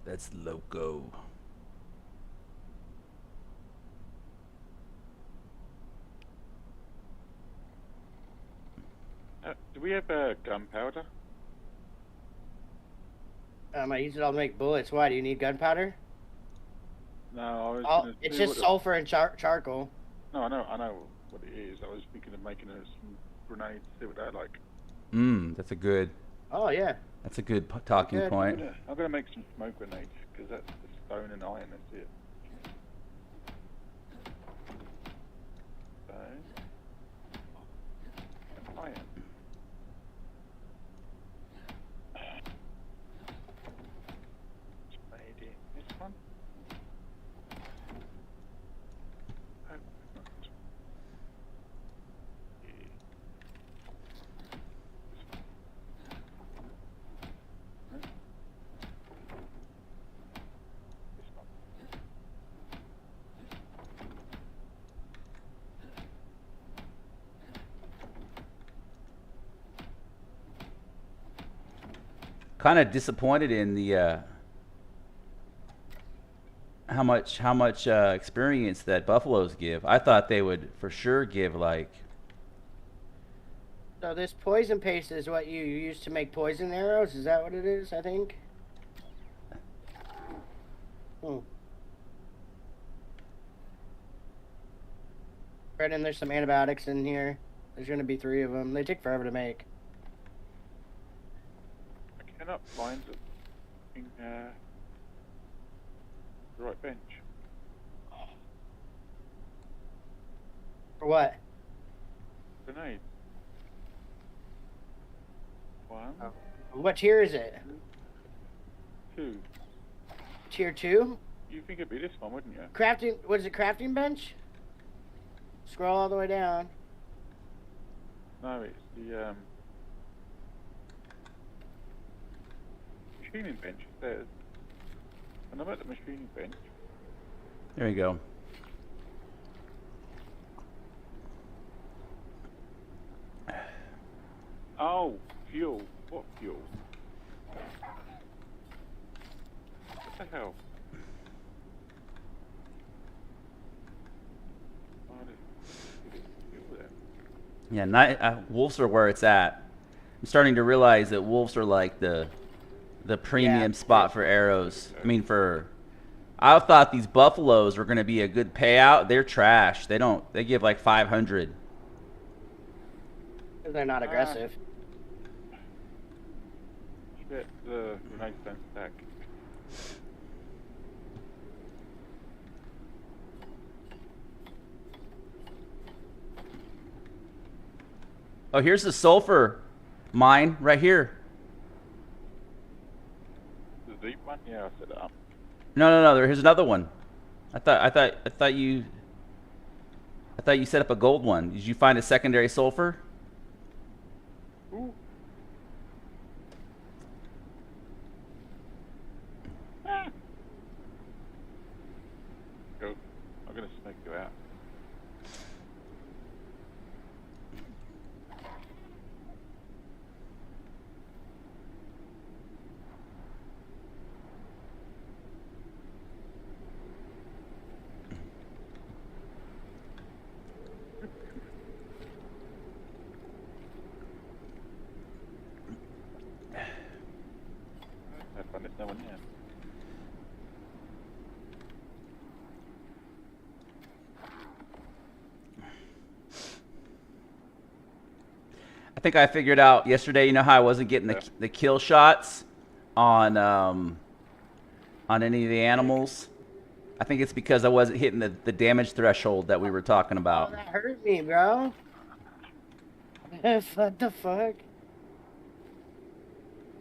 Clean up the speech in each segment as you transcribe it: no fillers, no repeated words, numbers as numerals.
That's loco. Do we have gunpowder? I use it all to make bullets. Why? Do you need gunpowder? No, I was Oh, going to it's see just sulfur and charcoal. No, I know what it is. I was thinking of making some grenades. See what they're like. That's a good. Oh yeah. That's a good They're talking good. point. I'm gonna make some smoke grenades because that's the stone and iron. That's it. Stone and iron. Maybe this one. Oh, not. This one. Kind of disappointed in the how much experience that buffaloes give. I thought they would for sure give like. So this poison paste is what you use to make poison arrows. Is that what it is? I think. Right, and there's some antibiotics in here. There's gonna be 3 of them. They take forever to make. I cannot find the right bench. For what? Grenade. One, Oh. What tier is it? 2. Tier 2? You think it'd be this one, wouldn't you? Crafting. What is it? Crafting bench? Scroll all the way down. No, it's the machining bench. It says. And I'm at the machining bench. There you go. Oh, fuel. What fuel? What the hell? Oh, there's fuel there. Yeah, wolves are where it's at. I'm starting to realize that wolves are like the premium spot for arrows. I mean, I thought these buffaloes were going to be a good payout. They're trash. They give like 500. Because they're not aggressive. Shit, the grenade don't stack. Oh, here's the sulfur mine right here. The deep one? Yeah, I set it up. No. Here's another one. I thought you set up a gold one. Did you find a secondary sulfur? Ooh. Ah. Go. I'm gonna snake you out. Have fun, there's no one here. I think I figured out yesterday. You know how I wasn't getting the kill shots on any of the animals. I think it's because I wasn't hitting the damage threshold that we were talking about. Oh, that hurt me, bro. What the fuck?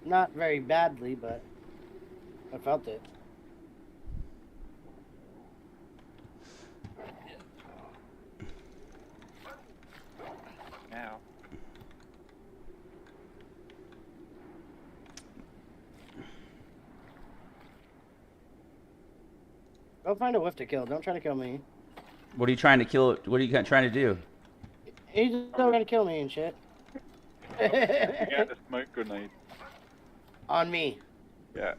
Not very badly, but I felt it. Now. Go find a wolf to kill. Don't try to kill me. What are you trying to kill? What are you trying to do? He's still gonna kill me and shit. You got the smoke grenade. On me. Yeah.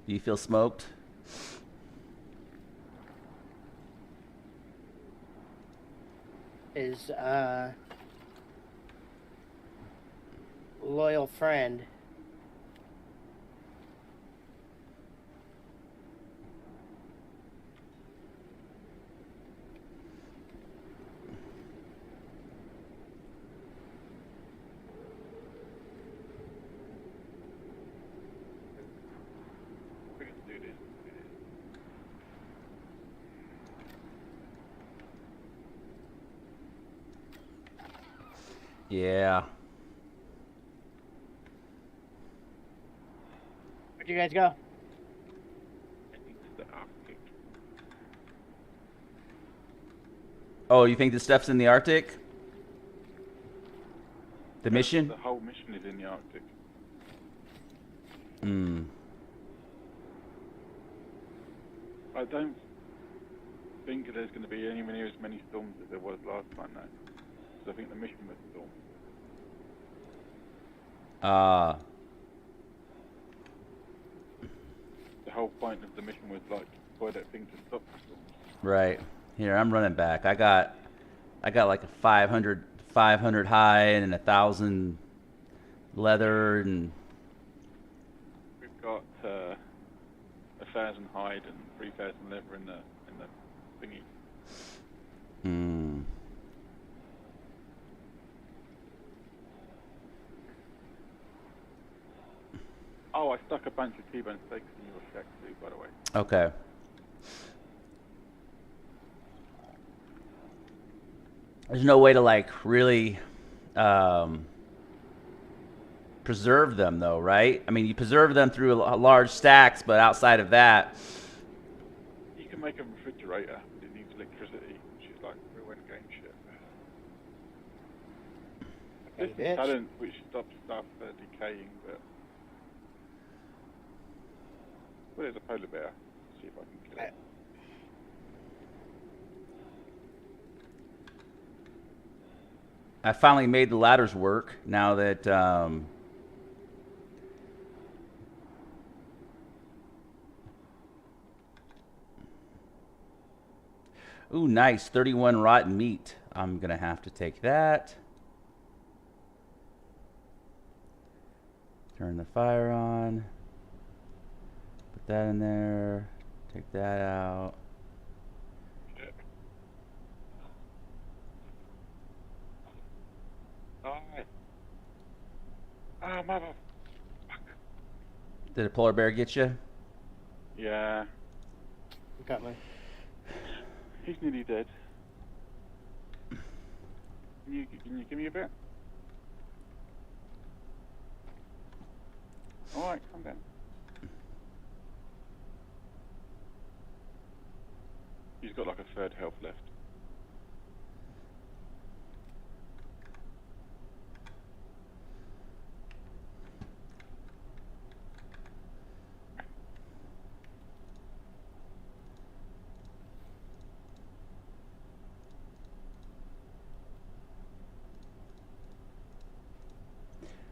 Do you feel smoked? His loyal friend. We can do this. Yeah. Where'd you guys go? Heading to the Arctic. Oh, you think this stuff's in the Arctic? The mission? The whole mission is in the Arctic. Hmm. I don't think there's going to be anywhere near as many storms as there was last time now. So I think the mission was storm. The whole point of the mission was like for that thing to stop the storms. Right. Here, I'm running back. I got like a 500 hide and 1,000 leather and We've got 1,000 hide and 3,000 leather in the thingy. hmm. Oh, I stuck a bunch of T-bone steaks in your shack too, by the way. Okay. There's no way to like really preserve them though, right? I mean, you preserve them through large stacks, but outside of that, You can make a refrigerator, but it needs electricity, which is like real endgame shit. This Bitch. is talent which stops stuff decaying, but... Well, there's a polar bear. Let's see if I can kill it. I finally made the ladders work now that ooh, nice. 31 rotten meat. I'm going to have to take that. Turn the fire on. Put that in there. Take that out. Shit. Die. Ah, mother... Did a polar bear get you? Yeah, You got me. he's nearly dead. Can you give me a bit? Alright, calm down. He's got like a third health left.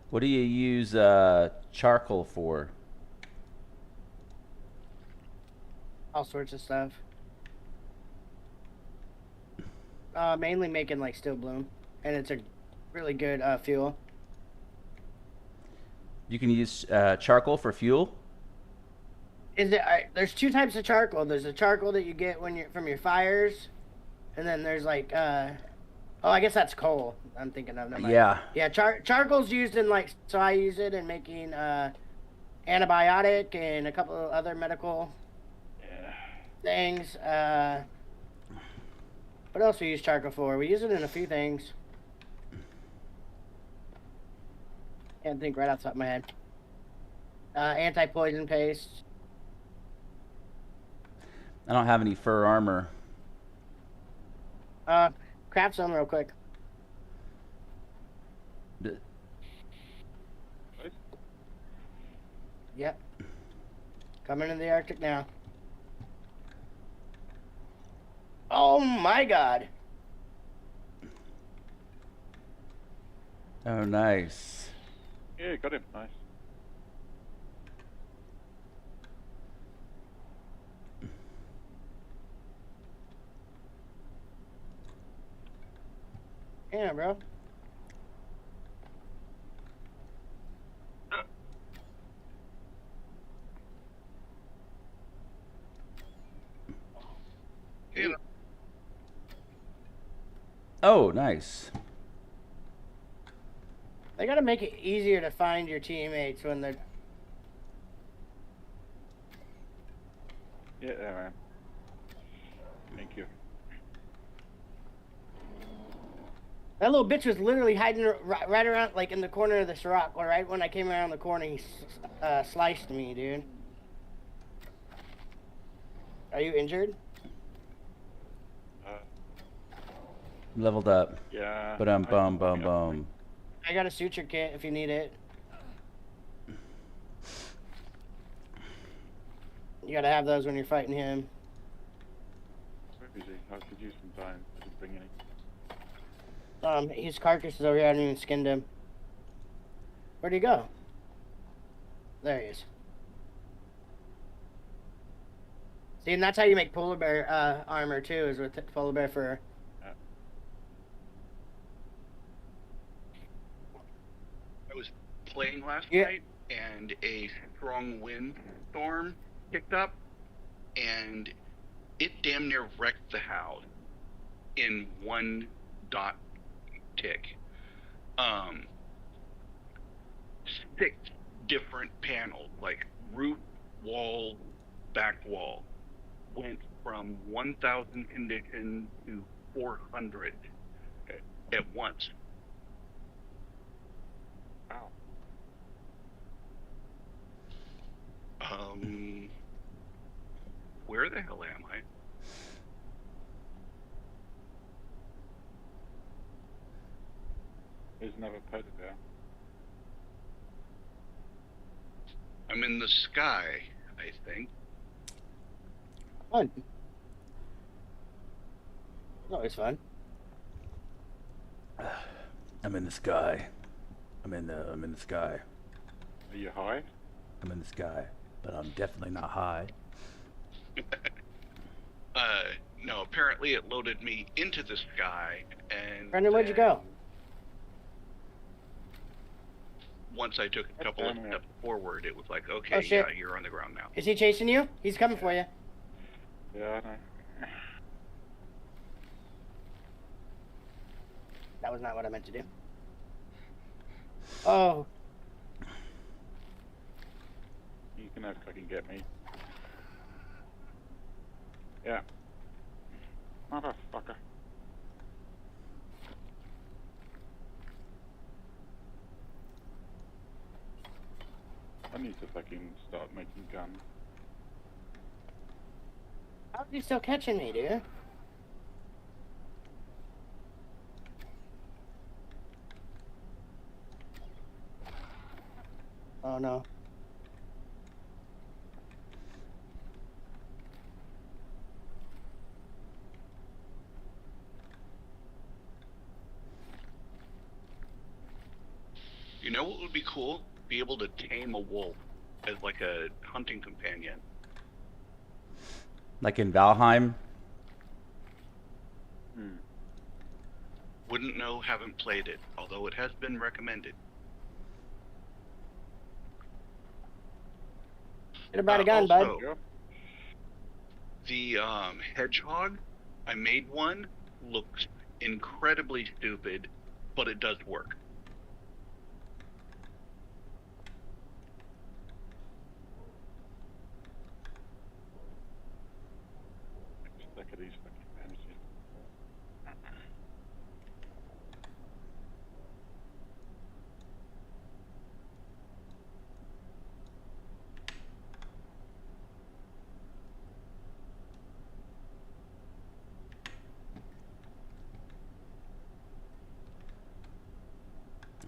What do you use charcoal for? All sorts of stuff. Mainly making like steel bloom, and it's a really good fuel. You can use charcoal for fuel? Is it? There's two types of charcoal. There's the charcoal that you get when you're from your fires, and then there's like oh, I guess that's coal. I'm thinking of. Never mind. Yeah. Yeah, charcoal's used in like, so I use it in making antibiotic and a couple of other medical things. What else we use charcoal for? We use it in a few things. Can't think right off the top of my head. Anti-poison paste. I don't have any fur armor. Craft some real quick. D- Yep. Coming in the Arctic now. Oh my god. Oh, nice. Yeah, got him. Nice. Damn, bro. Yeah. Oh, nice. They gotta make it easier to find your teammates when they're. Yeah, there I am. Thank you. That little bitch was literally hiding right around, like, in the corner of this rock. Or right when I came around the corner, he sliced me, dude. Are you injured? Leveled up. Yeah. But boom. I got a suture kit if you need it. You gotta have those when you're fighting him. Where is he? I could use some time. I didn't bring any. His carcass is over here. I haven't even skinned him. Where'd he go? There he is. See, and that's how you make polar bear armor too, is with polar bear fur. I was playing last night, and a strong wind storm kicked up, and it damn near wrecked the house in one dot tick. 6 different panels, like roof, wall, back wall, went from 1,000 condition to 400 at once. Wow. Where the hell am I? There's another polar bear. I'm in the sky, I think. Fun. No, it's fun. I'm in the sky. I'm in the sky. Are you high? I'm in the sky, but I'm definitely not high. No, apparently it loaded me into the sky, and Brendan, where'd you go? Once I took a couple of steps forward, it was like, okay, Oh, shit. yeah, you're on the ground now. Is he chasing you? He's coming for you. Yeah, I know. That was not what I meant to do. Oh. You can have fucking get me. Yeah. Motherfucker. I need to fucking start making guns. How's he still catching me, dude? Oh no. You know what would be cool? Be able to tame a wolf as like a hunting companion. Like in Valheim? Wouldn't know, haven't played it, although it has been recommended. Get about a gun, bud. Also, the hedgehog, I made one, looks incredibly stupid, but it does work. Look at these fucking bandages.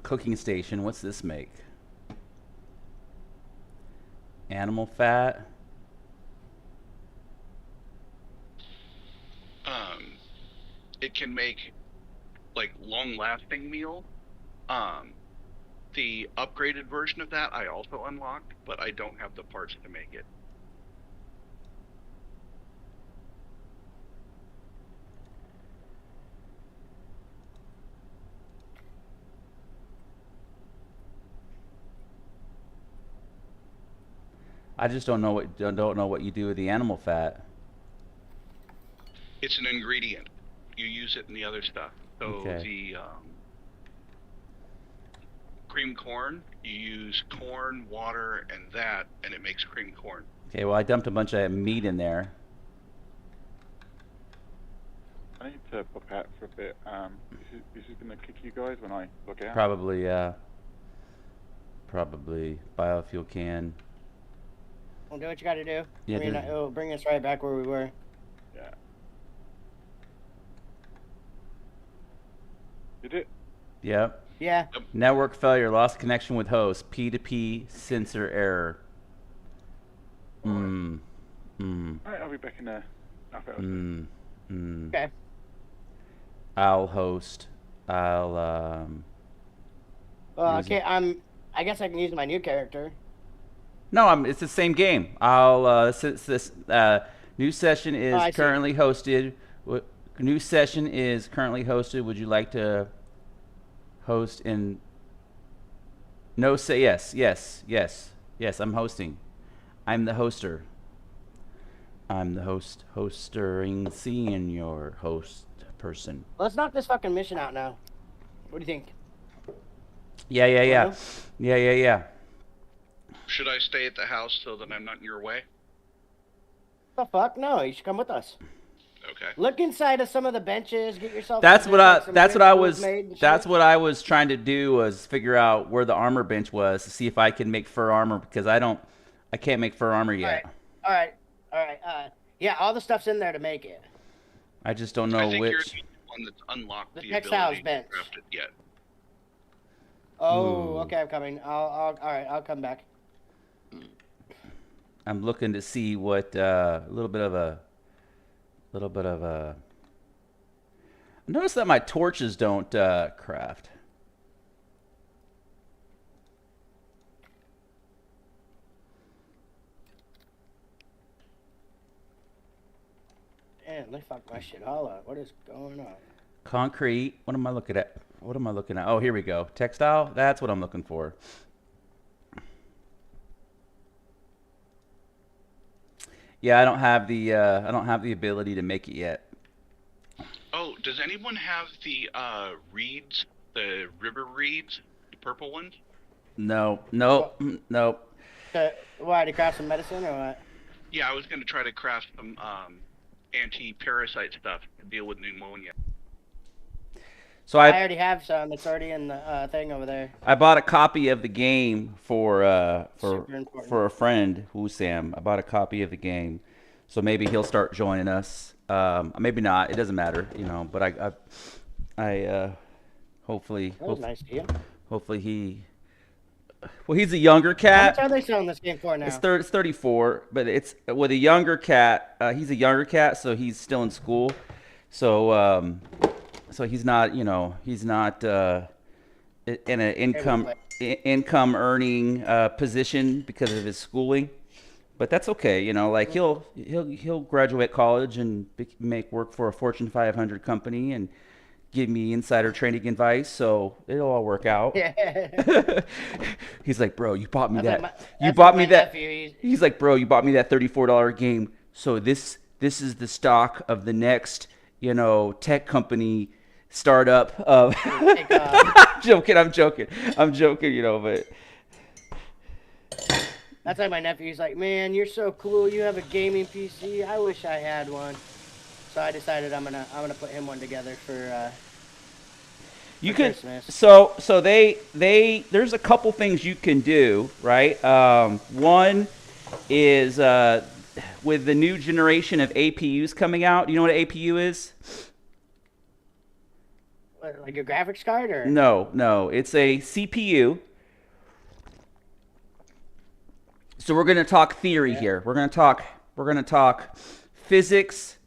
Cooking station. What's this make? Animal fat. It can make like long-lasting meal. The upgraded version of that I also unlocked, but I don't have the parts to make it. I just don't know what you do with the animal fat. It's an ingredient. You use it in the other stuff. So Okay. the cream corn, you use corn, water, and it makes cream corn. Okay, well I dumped a bunch of meat in there. I need to pop out for a bit. This is gonna kick you guys when I look out. Probably, yeah. Probably biofuel can. Well, do what you got to do. Yeah, I mean, dude. it'll bring us right back where we were. Yeah. Did it? Yep. Yeah. Network failure, lost connection with host, P2P sensor error. Alright, I'll be back in a half hour. Okay. I'll host. I'll Well, Use okay. I guess I can use my new character. No, it's the same game. I'll this new session is I see. currently hosted. New session is currently hosted. Would you like to host in? No, say yes, yes, yes, yes. I'm hosting. I'm the hoster. I'm the hostering senior host person. Let's knock this fucking mission out now. What do you think? Yeah. Hello? Yeah. Should I stay at the house so that I'm not in your way? The fuck? No, you should come with us. Okay. Look inside of some of the benches. Get yourself. That's some what I. some That's good what I tools was. made and That's shit. what I was trying to do, was figure out where the armor bench was to see if I can make fur armor, because I can't make fur armor yet. All right. Yeah, all the stuff's in there to make it. I just don't I know think you're which. the one that's unlocked The the textiles ability to bench. craft it yet. Oh, Ooh. okay, I'm coming. All right, I'll come back. I'm looking to see what a little bit of a. I noticed that my torches don't craft. Damn, they fucked my shit all up. What is going on? Concrete. What am I looking at? Oh, here we go. Textile. That's what I'm looking for. Yeah, I don't have the ability to make it yet. Oh, does anyone have the reeds, the river reeds, the purple ones? No. Why, to craft some medicine or what? Yeah, I was going to try to craft some anti-parasite stuff to deal with pneumonia. So I already have some. It's already in the thing over there. I bought a copy of the game for Super important. a friend, Sam. I bought a copy of the game, so maybe he'll start joining us. Maybe not. It doesn't matter, But I hopefully That was nice of you. hopefully he. Well, he's a younger How cat. much are they selling this game for now? It's 34, but it's with a younger cat. He's a younger cat, so he's still in school. So so he's not, he's not in an income earning position because of his schooling. But that's okay, like he'll graduate college and make work for a Fortune 500 company and give me insider trading advice, so it'll all work out. Yeah. He's like, bro, you bought me That's that. like my- You that's bought like me my that. nephew. He's like, bro, you bought me that $34 game. So this is the stock of the next, tech company startup of. I'm joking, but. That's like my nephew. He's like, man, you're so cool. You have a gaming PC. I wish I had one. So I decided I'm gonna put him one together for. You for can Christmas. so they there's a couple things you can do, right? One is with the new generation of APUs coming out. You know what an APU is? What, like a graphics card or? No, it's a CPU. So we're gonna talk theory here. We're gonna talk physics,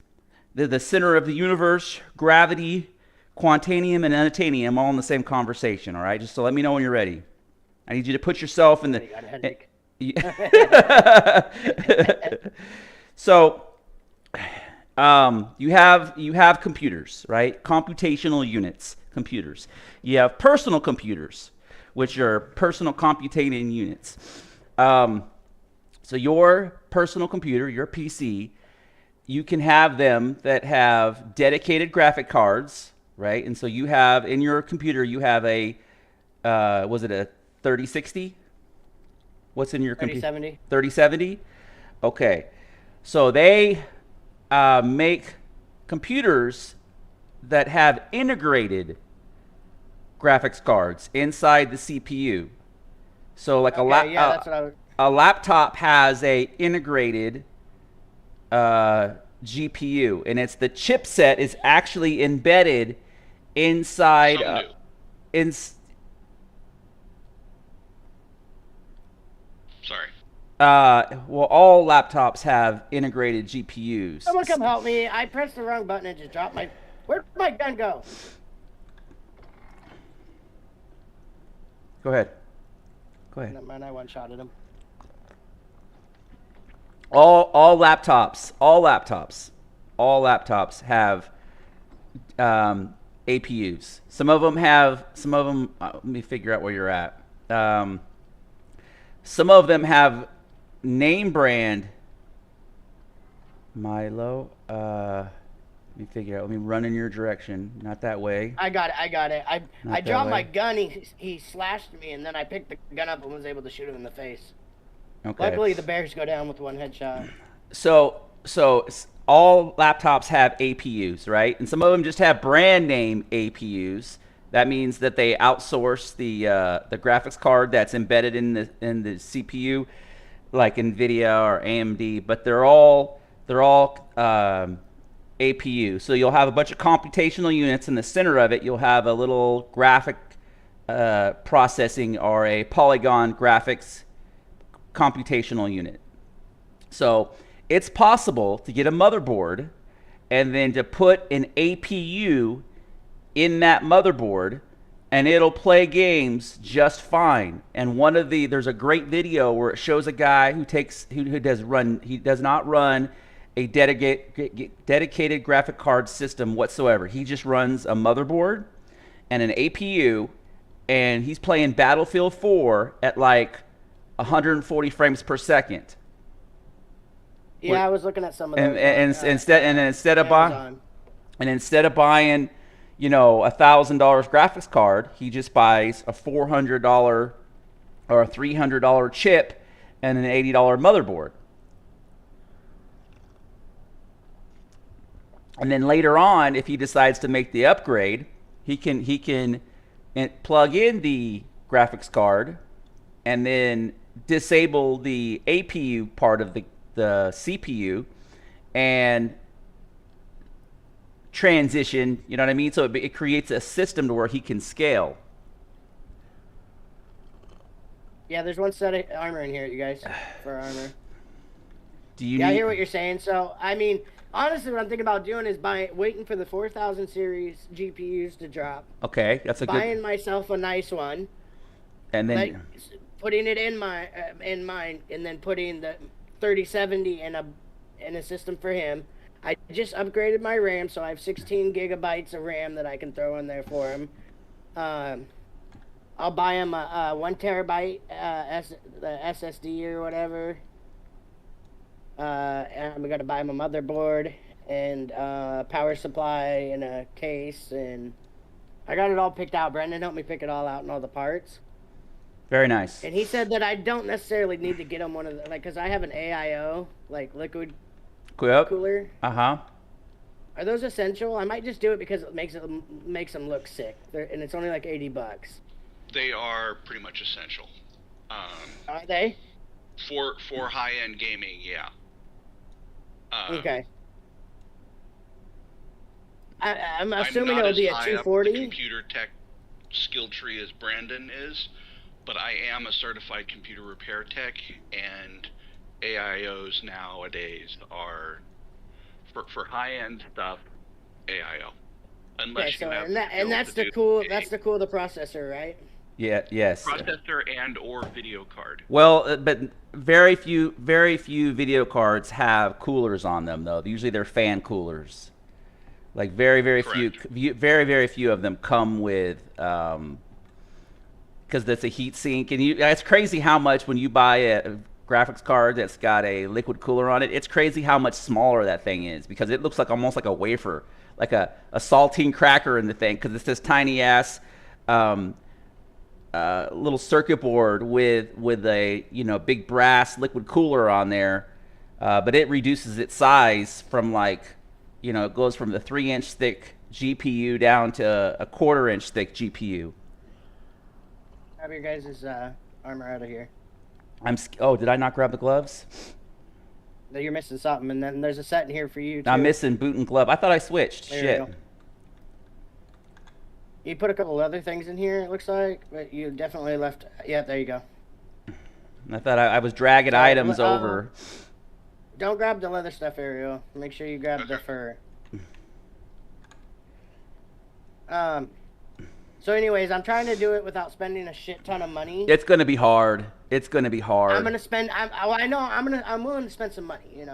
the center of the universe, gravity, quantanium, and unitanium, all in the same conversation. All right, just so let me know when you're ready. I need you to put yourself in You got a headache. So, you have computers, right? Computational units, computers. You have personal computers, which are personal computating units. So your personal computer, your PC, you can have them that have dedicated graphic cards, right? And so you have in your computer, you have a, was it a 3060? What's in your computer? 3070. 3070? Okay. So they make computers that have integrated graphics cards inside the CPU. So like a laptop has a integrated GPU, and it's the chipset is actually embedded inside Sorry. Well, all laptops have integrated GPUs. Someone come help me. I pressed the wrong button and just dropped my... Where'd my gun go? Go ahead. Go ahead. Never mind, I one-shotted him. All laptops have APUs. Some of them have. Let me figure out where you're at. Some of them have name brand. Milo. Let me figure out. Let me run in your direction. Not that way. I got it. I Not dropped that my way. gun. He slashed me, and then I picked the gun up and was able to shoot him in the face. Okay. Luckily, the bears go down with one headshot. So all laptops have APUs, right? And some of them just have brand name APUs. That means that they outsource the graphics card that's embedded in the CPU, like NVIDIA or AMD. But they're all APU. So you'll have a bunch of computational units in the center of it. You'll have a little graphic processing or a polygon graphics computational unit. So it's possible to get a motherboard and then to put an APU in that motherboard, and it'll play games just fine. And there's a great video where it shows a guy who does not run a dedicated graphic card system whatsoever. He just runs a motherboard and an APU, and he's playing Battlefield 4 at like 140 frames per second. Yeah, I was looking at some of those. Instead of buying, $1,000 graphics card, he just buys a $400 or a $300 chip and an $80 motherboard. And then later on, if he decides to make the upgrade, he can plug in the graphics card and then disable the APU part of the CPU and transition, you know what I mean? So it creates a system to where he can scale. Yeah, there's one set of armor in here, you guys, for armor. I hear what you're saying. So, I mean, honestly, what I'm thinking about doing is waiting for the 4000 series GPUs to drop. Okay, that's buying myself a nice one, and then putting it in mine, and then putting the 3070 in a system for him. I just upgraded my RAM, so I have 16 gigabytes of RAM that I can throw in there for him. I'll buy him a 1 terabyte the SSD or whatever. And I'm gonna buy him a motherboard and power supply and a case, and I got it all picked out. Brendan helped me pick it all out and all the parts. Very nice. And he said that I don't necessarily need to get him one of the, because I have an AIO, like liquid cooler. Uh-huh. Are those essential? I might just do it because it makes them look sick. And it's only like $80. They are pretty much essential. Are they? For high-end gaming, yeah. Okay. I'm assuming I'm not it'll be a as high 240. up the computer tech skill tree as Brandon is, but I am a certified computer repair tech, and AIOs nowadays are for high-end stuff. AIO, unless you have that's the cool the processor, right? Yeah. Yes. Processor and or video card. Well, but very few video cards have coolers on them, though. Usually they're fan coolers. Like very few of them come with because that's a heat sink, and it's crazy how much when you buy graphics card that's got a liquid cooler on it. It's crazy how much smaller that thing is because it looks like almost like a wafer, like a saltine cracker in the thing because it's this tiny ass little circuit board with a big brass liquid cooler on there, but it reduces its size from like it goes from the 3-inch thick GPU down to a 1/4-inch thick GPU. Grab your guys' armor out of here. Oh, did I not grab the gloves? No, you're missing something, and then there's a set in here for you too. I'm missing boot and glove. I thought I switched. There Shit. you go. You put a couple other things in here, it looks like, but you definitely left. Yeah, there you go. I thought I was dragging items over. Don't grab the leather stuff, Ariel. Make sure you grab the fur. So anyways, I'm trying to do it without spending a shit ton of money. It's gonna be hard. It's gonna be hard. I'm gonna spend. I'm willing to spend some money.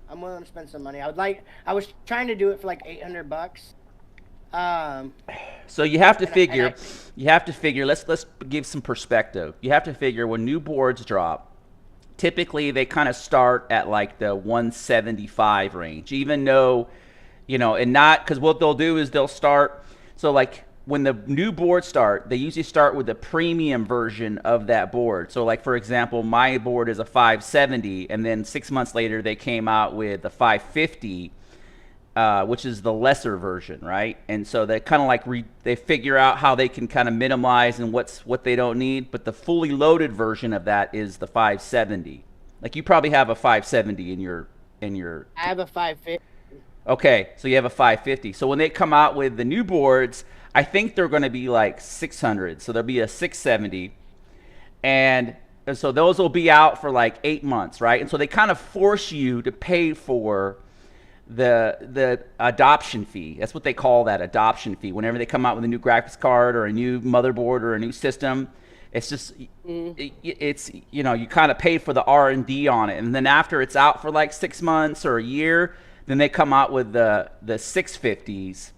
I'm willing to spend some money. I was trying to do it for like $800. So you have to figure. Let's give some perspective. You have to figure when new boards drop. Typically, they kind of start at like the 175 range, even though, and not because what they'll do is they'll start. So like when the new boards start, they usually start with the premium version of that board. So like, for example, my board is a 570, and then 6 months later, they came out with the 550, which is the lesser version, right? And so they kind of like, they figure out how they can kind of minimize and what they don't need. But the fully loaded version of that is the 570. Like you probably have a 570 in your. I have a 550. Okay, so you have a 550. So when they come out with the new boards, I think they're going to be like 600. So there'll be a 670. And so those will be out for like 8 months, right? And so they kind of force you to pay for the adoption fee. That's what they call that, adoption fee. Whenever they come out with a new graphics card or a new motherboard or a new system, it's just, it's, you kind of pay for the R&D on it. And then after it's out for like 6 months or a year, then they come out with the 650s.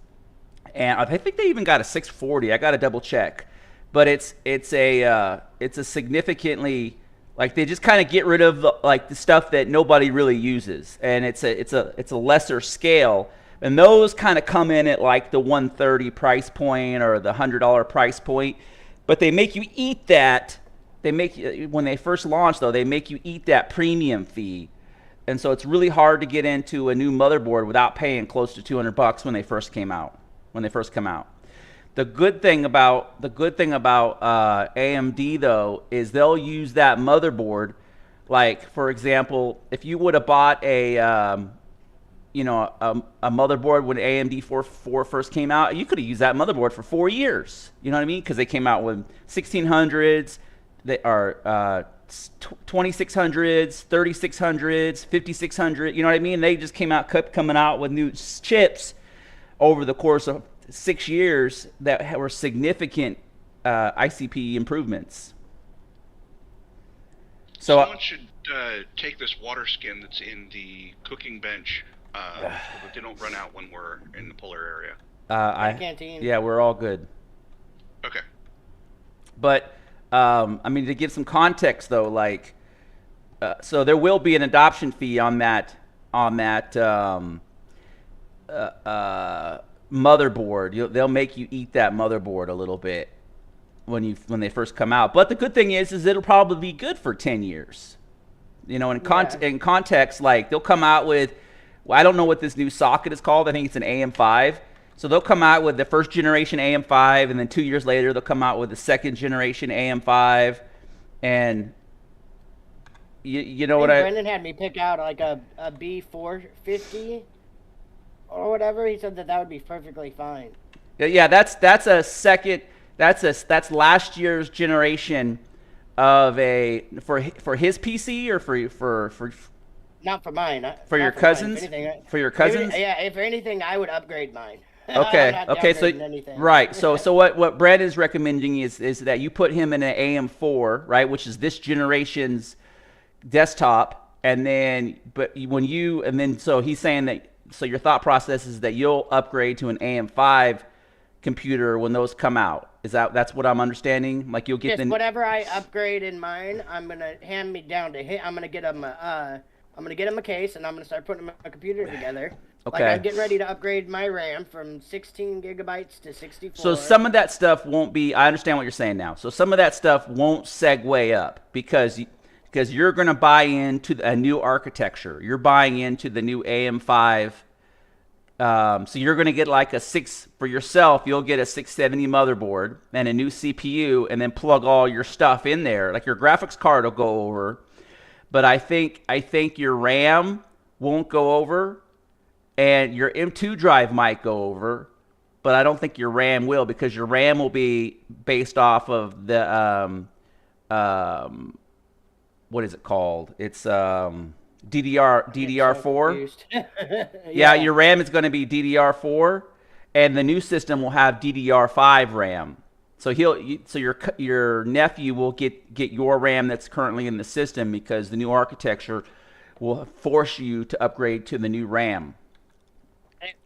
And I think they even got a 640. I got to double check. But it's a significantly, like they just kind of get rid of the stuff that nobody really uses, and it's a lesser scale, and those kind of come in at like the 130 price point or the $100 price point, but they make you eat that. When they first launch though, they make you eat that premium fee, and so it's really hard to get into a new motherboard without paying close to $200 when they first come out. The good thing about AMD though is they'll use that motherboard. Like for example, if you would have bought a motherboard when AMD 4 first came out, you could have used that motherboard for 4 years. You know what I mean? Because they came out with 1600s, they are 2600s, 3600s, 5600. You know what I mean? They just kept coming out with new chips over the course of 6 years that were significant ICP improvements. So someone should take this water skin that's in the cooking bench so that they don't run out when we're in the polar area. Canteen. Yeah, we're all good. Okay. But I mean, to give some context though, like so there will be an adoption fee on that motherboard. They'll make you eat that motherboard a little bit when they first come out. But the good thing is it'll probably be good for 10 years. In context, like they'll come out with, well, I don't know what this new socket is called. I think it's an AM5. So they'll come out with the first generation AM5, and then 2 years later they'll come out with the second generation AM5, and Brendan had me pick out like a B450 or whatever. He said that would be perfectly fine. Yeah, that's last year's generation of for his PC or for not for mine. For your cousins? For your cousins? If anything, I would upgrade mine. Okay. So right. So what Brad is recommending is that you put him in an AM4, right, which is this generation's desktop, so he's saying that. So your thought process is that you'll upgrade to an AM5 computer when those come out. That's what I'm understanding? Like you'll get Just whatever I upgrade in mine, I'm gonna hand me down to him. I'm gonna get him a case, and I'm gonna start putting my computer together. Like Okay. I'm getting ready to upgrade my RAM from 16 gigabytes to 64. So some of that stuff won't be. I understand what you're saying now. So some of that stuff won't segue up because you're going to buy into a new architecture. You're buying into the new AM5. So you're going to get like for yourself. You'll get a 670 motherboard and a new CPU, and then plug all your stuff in there. Like your graphics card will go over, but I think your RAM won't go over, and your M2 drive might go over, but I don't think your RAM will, because your RAM will be based off of the what is it called? It's DDR4. Yeah, your RAM is going to be DDR4, and the new system will have DDR5 RAM. So your nephew will get your RAM that's currently in the system, because the new architecture will force you to upgrade to the new RAM.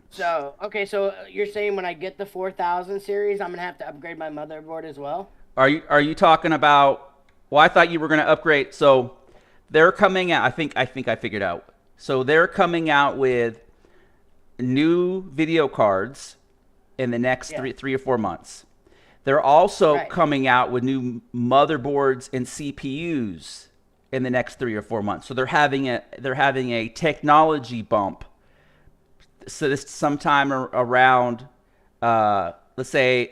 So, okay, so you're saying when I get the 4000 series, I'm going to have to upgrade my motherboard as well? Are you talking about, well, I thought you were going to upgrade. So they're coming out, I think I figured out. So they're coming out with new video cards in the next 3 or 4 months. They're also coming out with new motherboards and CPUs in the next 3 or 4 months. So they're having a technology bump. So this sometime around, let's say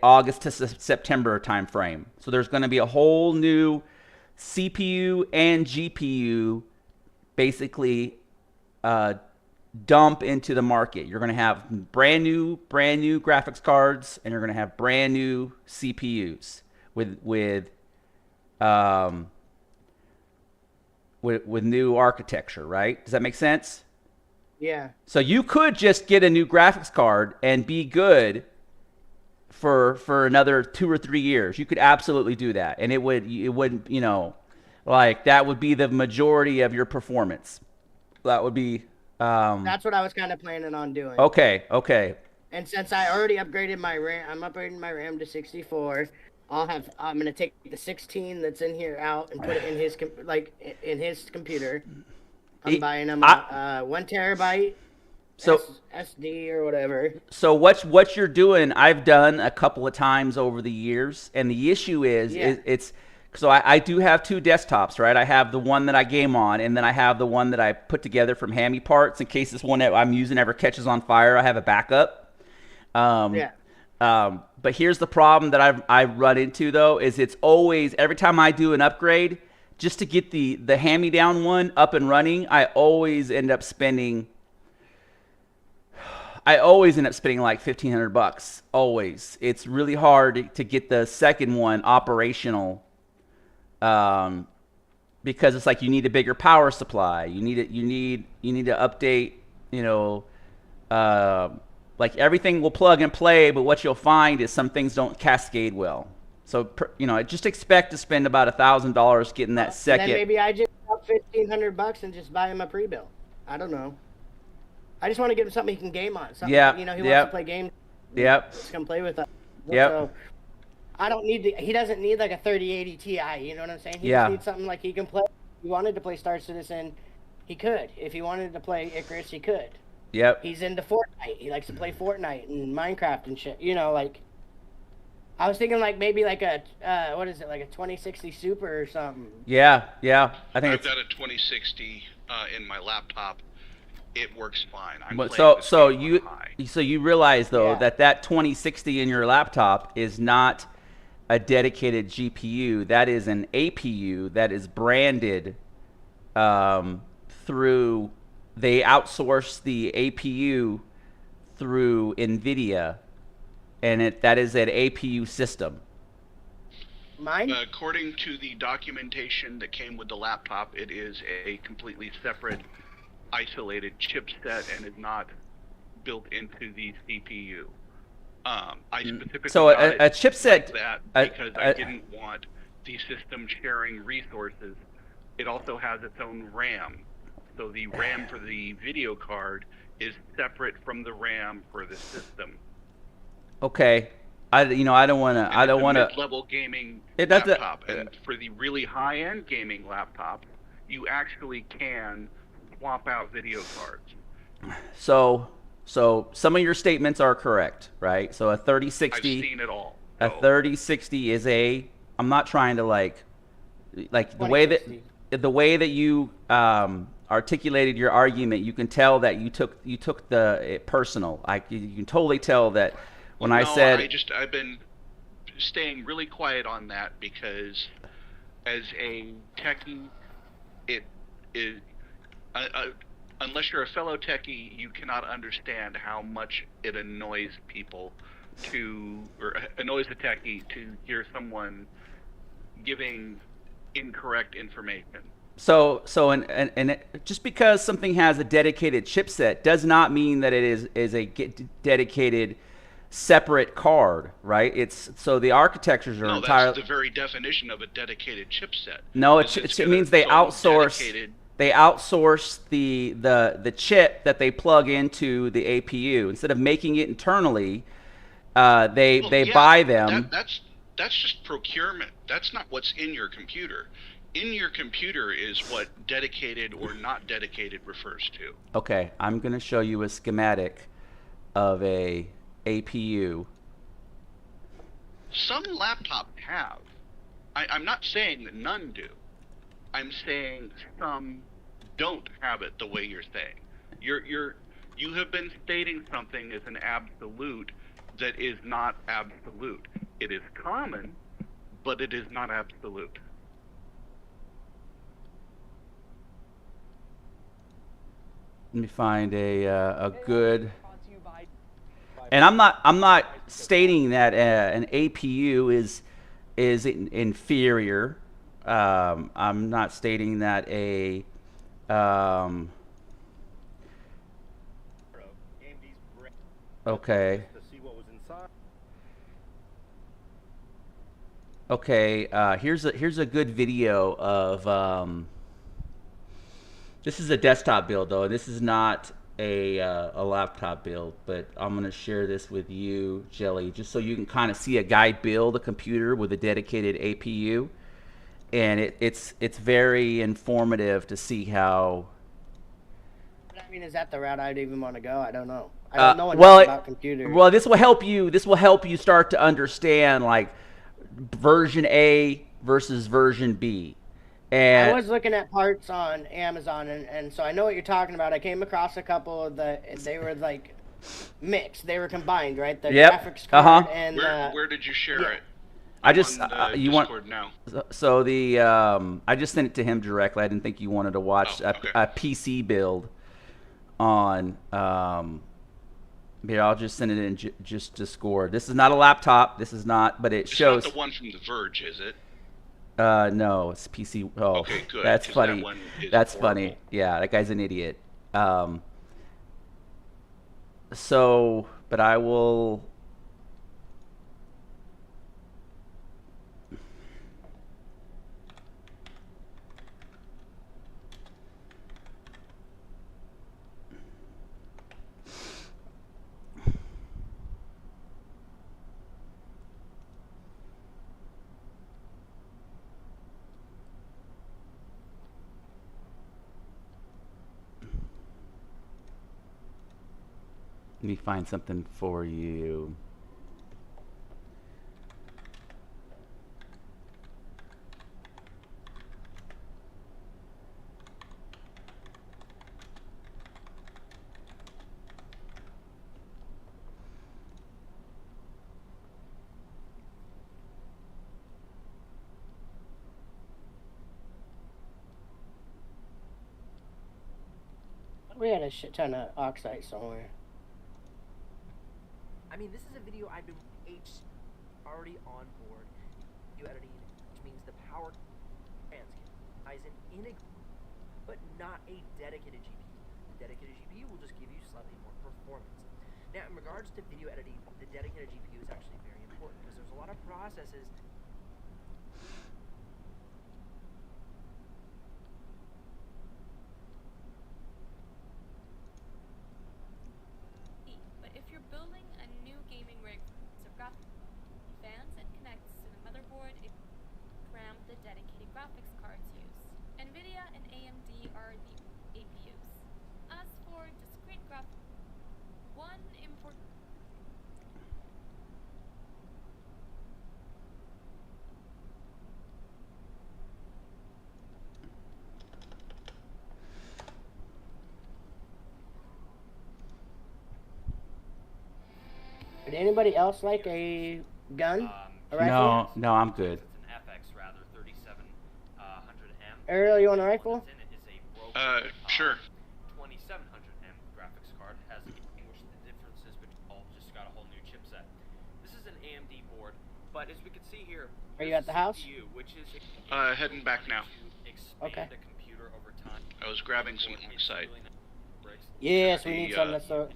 August to September time frame. So there's going to be a whole new CPU and GPU basically dump into the market. You're going to have brand new graphics cards, and you're going to have brand new CPUs with new architecture, right? Does that make sense? Yeah. So you could just get a new graphics card and be good for another 2 or 3 years. You could absolutely do that, and it wouldn't, like that would be the majority of your performance. That would be. That's what I was kind of planning on doing. Okay. And since I already upgraded my RAM, I'm upgrading my RAM to 64. I'm gonna take the 16 that's in here out and put it in his computer. I'm buying him 1 terabyte SD or whatever. So what you're doing, I've done a couple of times over the years, and the issue is it's so I do have 2 desktops, right? I have the one that I game on, and then I have the one that I put together from Hammy parts in case this one that I'm using ever catches on fire. I have a backup. But here's the problem that I've run into though, is it's always, every time I do an upgrade, just to get the hand-me-down one up and running, I always end up spending like $1,500. Always. It's really hard to get the second one operational, because it's like you need a bigger power supply. You need to update. Like everything will plug and play, but what you'll find is some things don't cascade well. So, just expect to spend about $1,000 getting that second. Then maybe I just drop $1,500 and just buy him a pre-built. I don't know. I just want to get him something he can game on. Something, he wants to play games. Yep. Just come play with us. Yep. So I don't need he doesn't need like a 3080 Ti. You know what I'm saying? He just needs something like he can play. If he wanted to play Star Citizen, he could. If he wanted to play Icarus, he could. Yep. He's into Fortnite. He likes to play Fortnite and Minecraft and shit. Like. I was thinking like maybe like a what is it, like a 2060 Super or something. Yeah. I think I've got a 2060 in my laptop. It works fine. So you realize though that 2060 in your laptop is not a dedicated GPU. That is an APU that is branded through. They outsource the APU through NVIDIA. And that is an APU system. Mine? According to the documentation that came with the laptop, it is a completely separate, isolated chipset and is not built into the CPU. I specifically got a chipset like that because I didn't want the system sharing resources. It also has its own RAM. So the RAM for the video card is separate from the RAM for the system. Okay. I don't want to. And I it's don't a want to. mid-level gaming It doesn't. laptop. And for the really high-end gaming laptop, you actually can swap out video cards. So some of your statements are correct, right? So a I've 3060, seen it all. a So 3060 is a. I'm not trying to like the way that 2060. you articulated your argument. You can tell that you took it personal. You can totally tell that when I no, said I've been staying really quiet on that because as a techie, it is unless you're a fellow techie, you cannot understand how much it annoys people or annoys the techie to hear someone giving incorrect information. so just because something has a dedicated chipset does not mean that it is a dedicated separate card, right? It's so the architectures are No, entirely. that's the very definition of a dedicated chipset. No, Is it's it got means they its own outsource. dedicated- They outsource the chip that they plug into the APU instead of making it internally. They Well, they yeah, buy them. That's just procurement. That's not what's in your computer. In your computer is what dedicated or not dedicated refers to. Okay, I'm gonna show you a schematic of a APU. Some laptops have. I'm not saying that none do. I'm saying some don't have it the way you're saying. You have been stating something as an absolute that is not absolute. It is common, but it is not absolute. Let me find a good. And I'm not stating that an APU is inferior. I'm not stating that a okay. Okay, here's a good video of this is a desktop build though. This is not a laptop build, but I'm gonna share this with you, Jelly, just so you can kind of see a guy build a computer with a dedicated APU, and it's very informative to see how. I mean, is that the route I'd even want to go? I don't know. I don't know enough about computers. Well, this will help you. This will help you start to understand like version A versus version B. And I was looking at parts on Amazon, and so I know what you're talking about. I came across a couple of they were like mixed. They were combined, right? The graphics card and where did you share it? I just on you Discord want now. so the I just sent it to him directly. I didn't think you wanted to watch a PC build on here. I'll just send it in just Discord. This is not a laptop. This is not, but it shows. It's not the one from The Verge, is it? No, it's PC. Oh, okay, good. That's funny. That's horrible. funny. Yeah, that guy's an idiot. So, but I will. Let me find something for you. We had a shit ton of oxide somewhere. I mean, this is a video I've been already on board. Video editing, which means the power ties in a, but not a dedicated GPU. The dedicated GPU will just give you slightly more performance. Now, in regards to video editing, the dedicated GPU is actually very important because there's a lot of processes. But if you're building a new gaming rig, so I've got the dedicated graphics cards used. NVIDIA and AMD are the APUs. As for discrete one important... Would anybody else like a gun? A rifle? No, no, I'm good. It's an FX rather, 3700M. Ariel, you want a rifle? Sure. 2700M graphics card has distinguished the differences between all. Just got a whole new chipset. This is an AMD board, but as we can see here, Are you at the house? CPU, which is Heading back now. to expand Okay. the computer over time. I was grabbing some alongside. Yes, we need something to throw.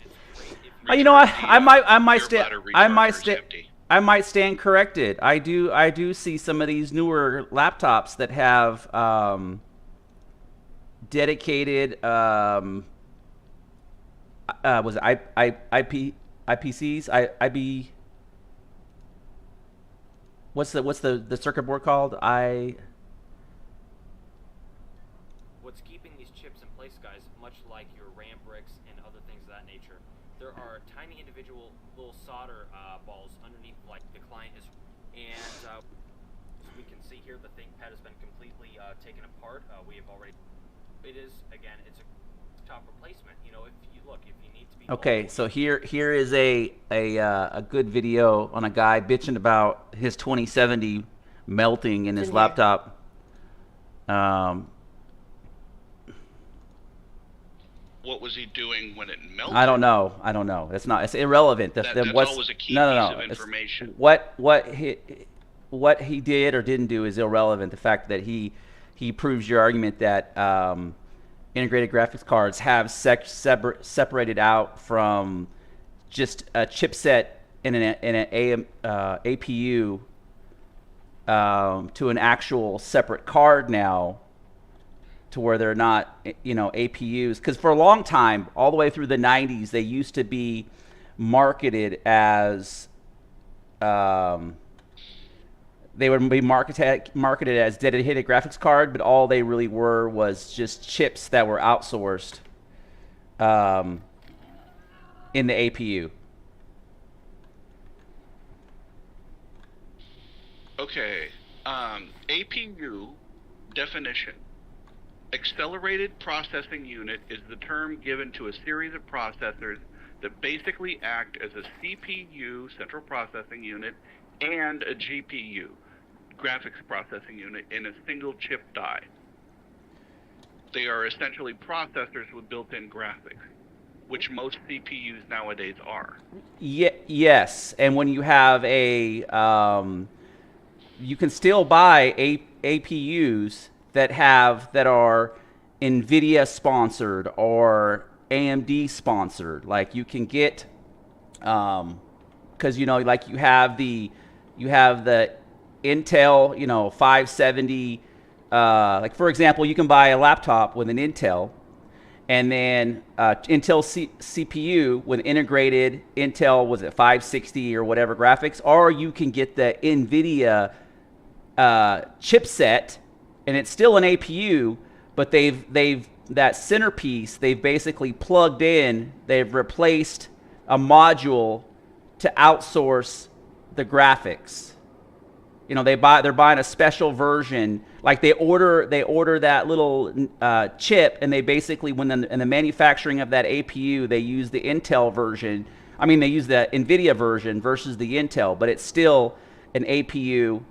You know, I might Your stand. battery I might charger's stand. empty. I might stand corrected. I do see some of these newer laptops that have dedicated was it IPCs? IB. What's the circuit board called? What's keeping these chips in place, guys, much like your RAM bricks and other things of that nature, there are tiny individual little solder balls underneath, like the client is, and as we can see here, the ThinkPad has been completely taken apart. We have already, it is, again, it's a top replacement. You know, if you need to be... Okay, so here is a good video on a guy bitching about his 2070 melting in his laptop. What was he doing when it melted? I don't know. It's irrelevant. That's always a key no. piece of information. What he did or didn't do is irrelevant. The fact that he proves your argument that integrated graphics cards have separated out from just a chipset in an APU to an actual separate card now, to where they're not, APUs. Because for a long time, all the way through the 90s, they used to be marketed as, they would be marketed as dedicated graphics card, but all they really were was just chips that were outsourced in the APU. Okay. APU definition. Accelerated Processing Unit is the term given to a series of processors that basically act as a CPU, Central Processing Unit, and a GPU, Graphics Processing Unit, in a single chip die. They are essentially processors with built-in graphics, which most CPUs nowadays are. Yes, and when you have you can still buy APUs that are NVIDIA sponsored or AMD sponsored. Like you can get, because like you have the Intel 570. Like for example, you can buy a laptop with an Intel, and then Intel CPU with integrated Intel, was it 560 or whatever graphics, or you can get the NVIDIA chipset, and it's still an APU, but they've that centerpiece they've basically plugged in. They've replaced a module to outsource the graphics. They're buying a special version. Like they order that little chip, and they basically, in the manufacturing of that APU, they use the Intel version. I mean, they use the NVIDIA version versus the Intel, but it's still an APU.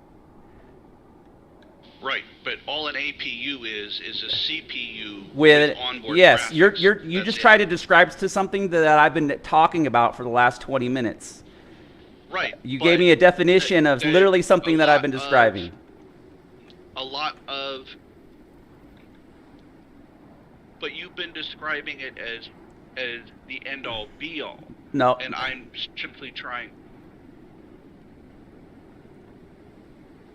Right, but all an APU is a CPU with onboard yes, graphics. you just tried to describe to something that I've been talking about for the last 20 minutes. Right. You gave me a definition of literally something that I've been describing. But you've been describing it as the end all be all. No. And I'm simply trying.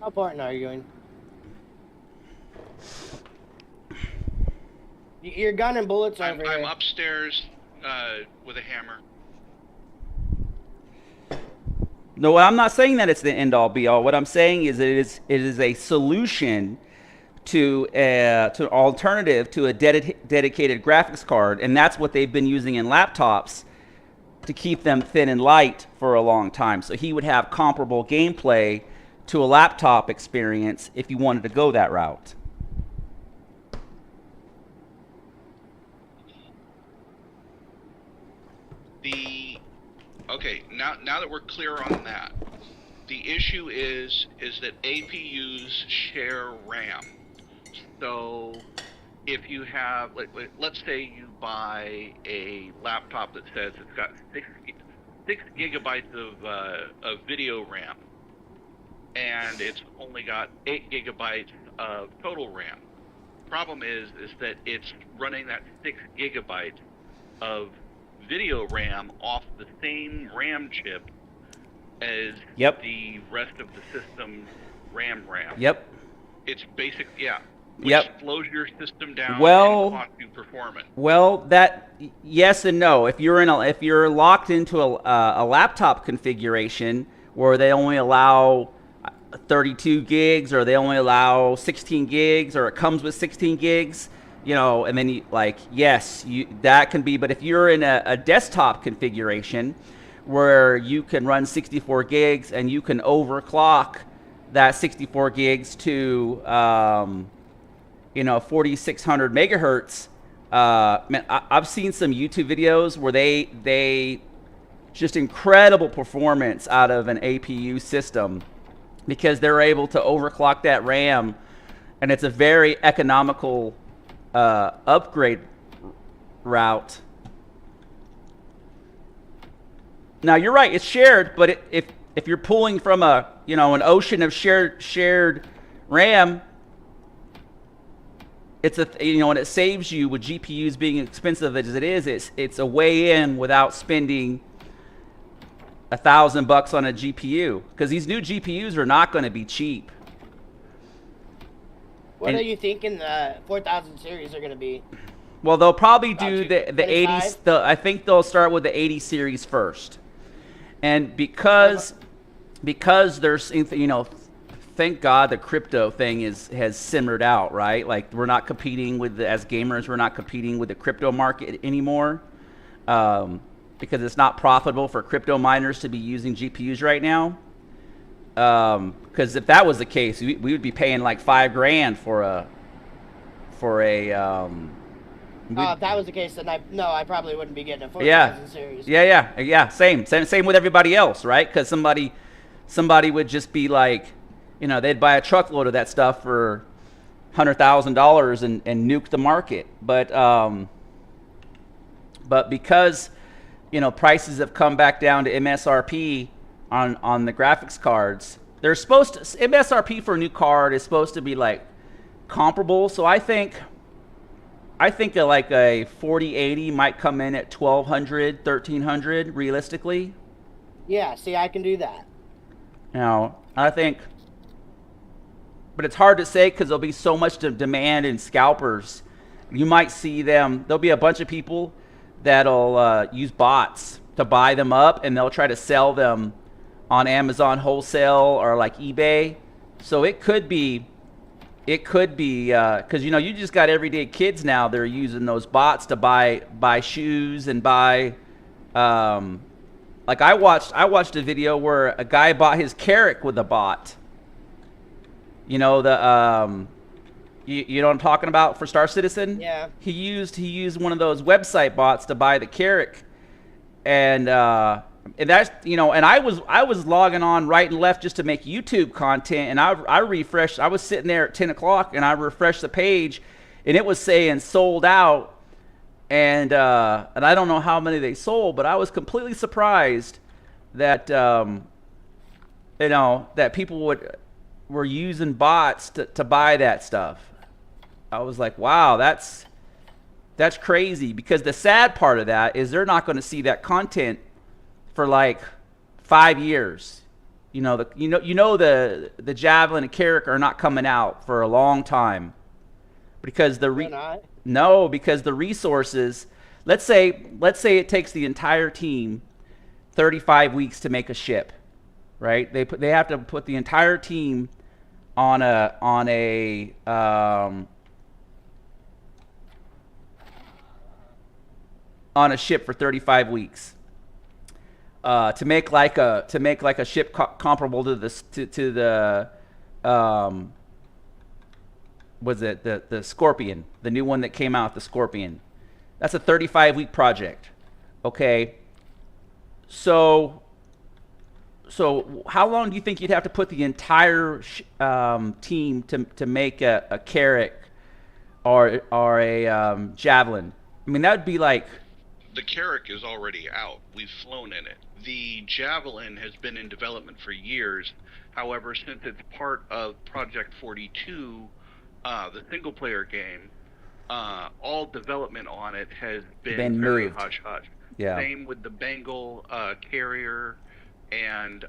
How important are you going? Your gun and bullets over here. I'm upstairs with a hammer. No, I'm not saying that it's the end all be all. What I'm saying is it is a solution to an alternative to a dedicated graphics card, and that's what they've been using in laptops to keep them thin and light for a long time. So he would have comparable gameplay to a laptop experience if you wanted to go that route. Okay, now that we're clear on that, the issue is that APUs share RAM. So if you have, let's say you buy a laptop that says it's got 6 gigabytes of video RAM, and it's only got 8 gigabytes of total RAM. Problem is that it's running that 6 gigabytes of video RAM off the same RAM chip as the rest of the system's RAM. Yep. It's basic, which slows your system down and costs you performance. Well, that yes and no. If you're locked into a laptop configuration where they only allow 32 gigs or they only allow 16 gigs or it comes with 16 gigs, you know, and then that can be. But if you're in a desktop configuration where you can run 64 gigs and you can overclock that 64 gigs to 4600 megahertz, man, I've seen some YouTube videos where they just incredible performance out of an APU system because they're able to overclock that RAM, and it's a very economical upgrade route. Now you're right, it's shared, but if you're pulling from an ocean of shared RAM, it's and it saves you with GPUs being expensive as it is. It's a way in without spending $1,000 on a GPU, because these new GPUs are not going to be cheap. What are you thinking the 4000 series are going to be? Well, they'll probably do the 25? 80s. I think they'll start with the 80 series first, and because there's thank God the crypto thing has simmered out, right? Like we're not competing as gamers, we're not competing with the crypto market anymore, because it's not profitable for crypto miners to be using GPUs right now. Because if that was the case, we would be paying like $5,000 for a. If that was the case, then I probably wouldn't be getting a 4000 series. Yeah. Same with everybody else, right? Because somebody would just be like, they'd buy a truckload of that stuff for $100,000 and nuke the market. But because prices have come back down to MSRP on the graphics cards, they're supposed to MSRP for a new card is supposed to be like comparable. So I think like a 4080 might come in at $1,200, $1,300 realistically. Yeah, see, I can do that. I think, but it's hard to say because there'll be so much demand in scalpers. You might see there'll be a bunch of people that'll use bots to buy them up, and they'll try to sell them on Amazon wholesale or like eBay. So it could be because you just got everyday kids now. They're using those bots to buy shoes and buy. Like I watched a video where a guy bought his Carrick with a bot. You know what I'm talking about for Star Citizen? Yeah. He used one of those website bots to buy the Carrick, and that's and I was logging on right and left just to make YouTube content, and I refreshed. I was sitting there at 10 o'clock and I refreshed the page, and it was saying sold out. And I don't know how many they sold, but I was completely surprised that that people were using bots to buy that stuff. I was like, wow, that's crazy. Because the sad part of that is they're not going to see that content for like 5 years. The Javelin and Carrick are not coming out for a long time because because the resources, let's say it takes the entire team 35 weeks to make a ship, right? They have to put the entire team on a ship for 35 weeks. To make like a ship comparable to the was it the Scorpion, the new one that came out, the Scorpion. That's a 35-week project. Okay. So how long do you think you'd have to put the entire team to make a Carrack or a Javelin? I mean, that would be like... The Carrack is already out. We've flown in it. The Javelin has been in development for years. However, since it's part of Project 42, the single-player game, all development on it has been very moved. hush-hush. Yeah. Same with the Bengal carrier and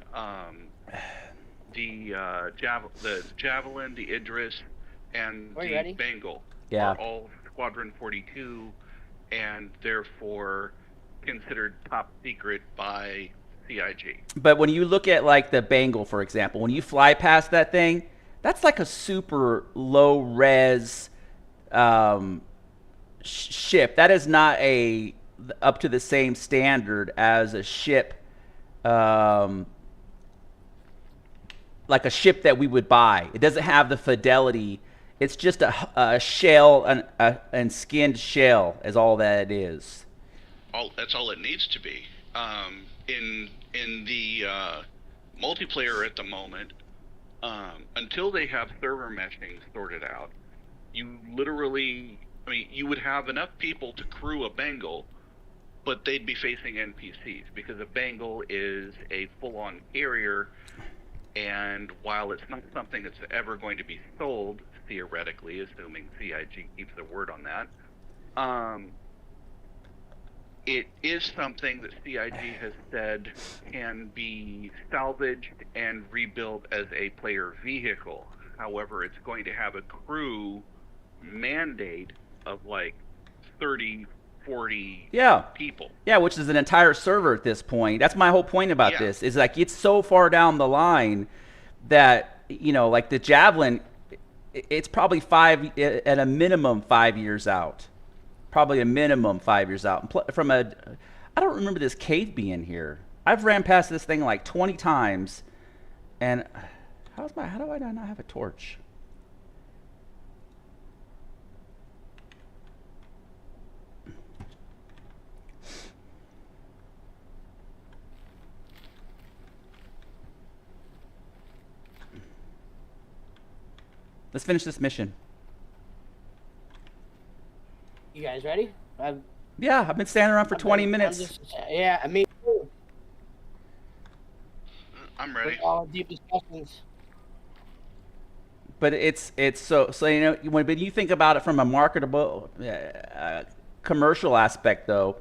the Javelin, the Idris, and the Bengal are all Squadron 42, and therefore considered top secret by CIG. But when you look at like the Bengal, for example, when you fly past that thing, that's like a super low res ship. That is not up to the same standard as a ship, like a ship that we would buy. It doesn't have the fidelity. It's just a shell and skinned shell is all that it is. That's all it needs to be. In the multiplayer at the moment, until they have server meshing sorted out, you literally, you would have enough people to crew a Bengal, but they'd be facing NPCs because a Bengal is a full-on carrier, and while it's not something that's ever going to be sold, theoretically, assuming CIG keeps their word on that, it is something that CIG has said can be salvaged and rebuilt as a player vehicle. However, it's going to have a crew mandate of like 30, 40 people. Yeah, which is an entire server at this point. That's my whole point about this. Is like it's so far down the line that, like the Javelin, it's probably at a minimum 5 years out. Probably a minimum 5 years out. I don't remember this cave being here. I've ran past this thing like 20 times, and how do I not have a torch? Let's finish this mission. You guys ready? Yeah, I've been standing around for 20 minutes. Yeah, me too. I'm ready. All deep discussions. But it's so when you think about it from a marketable commercial aspect, though,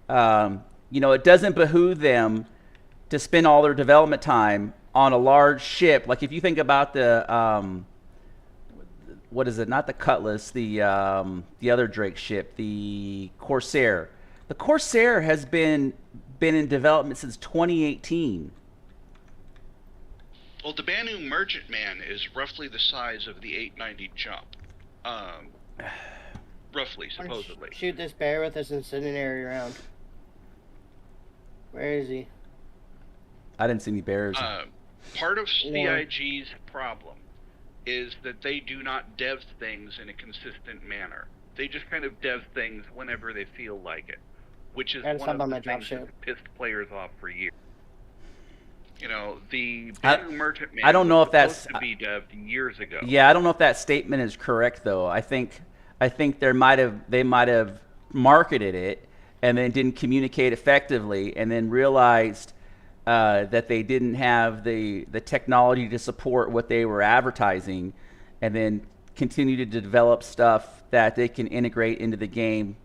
it doesn't behoove them to spend all their development time on a large ship. Like if you think about the what is it? Not the Cutlass, the other Drake ship, the Corsair. The Corsair has been in development since 2018. Well, the Banu Merchantman is roughly the size of the 890 Jump. Roughly, supposedly. Shoot this bear with this incendiary round. Where is he? I didn't see any bears. Part of CIG's problem is that they do not dev things in a consistent manner. They just kind of dev things whenever they feel like it, which is one of the things that pissed players off for years. The Banu Merchantman I don't know if that's supposed to be devved years ago. Yeah, I don't know if that statement is correct though. I think they might have marketed it and then didn't communicate effectively, and then realized that they didn't have the technology to support what they were advertising, and then continue to develop stuff that they can integrate into the game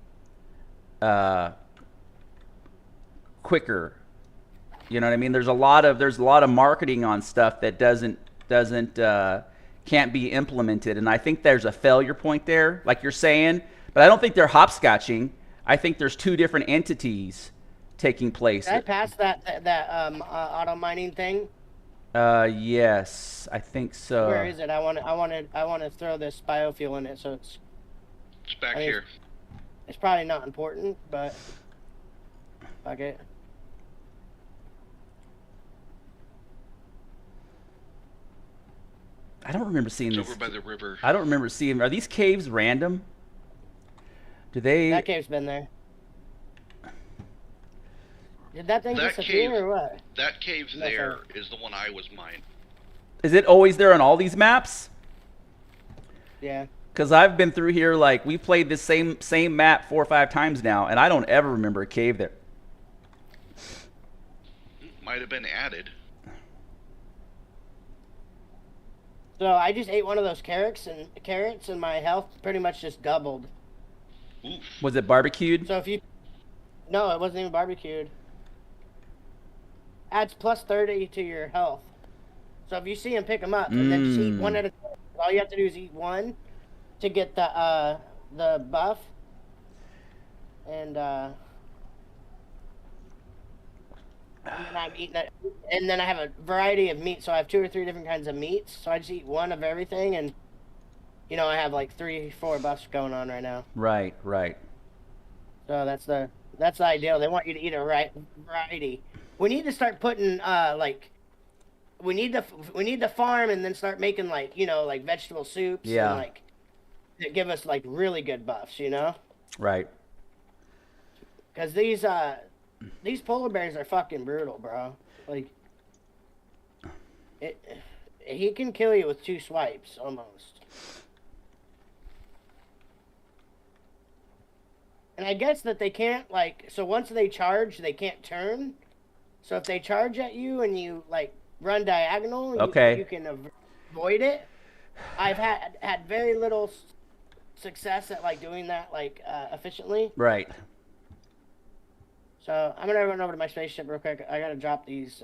quicker. You know what I mean? There's a lot of marketing on stuff that can't be implemented, and I think there's a failure point there, like you're saying. But I don't think they're hopscotching. I think there's two different entities taking place. Did I pass that auto mining thing? Yes, I think so. Where is it? I want to throw this biofuel in it, so it's back I mean, here. it's probably not important, but fuck it. I don't remember seeing It's this. over by the river. I don't remember seeing. Are these caves random? Do they? That cave's been there. Did that thing That disappear cave- or what? That cave No, there sorry. is the one I was mining. Is it always there on all these maps? Yeah. Because I've been through here, like, we played this same map 4 or 5 times now, and I don't ever remember a cave there. Might have been added. So I just ate one of those carrots, and my health pretty much just doubled. Oof. Was it barbecued? So if you, no, it wasn't even barbecued. Adds plus 30 to your health. So if you see them, pick them up, and then just eat one at a time. All you have to do is eat one to get the buff. And then I'm eating it, and then I have a variety of meat. So I have 2 or 3 different kinds of meats. So I just eat one of everything, and I have like 3, 4 buffs going on right now. Right, right. So that's the ideal. They want you to eat a variety. We need to start putting we need to farm and then start making like vegetable soups Yeah. and like that give us like really good buffs, Right. Because these polar bears are fucking brutal, bro. Like he can kill you with 2 swipes almost. And I guess that they can't so once they charge, they can't turn. So if they charge at you and you like run diagonal, Okay. you can avoid it. I've had very little success at like doing that efficiently. Right. So I'm gonna run over to my spaceship real quick. I gotta drop these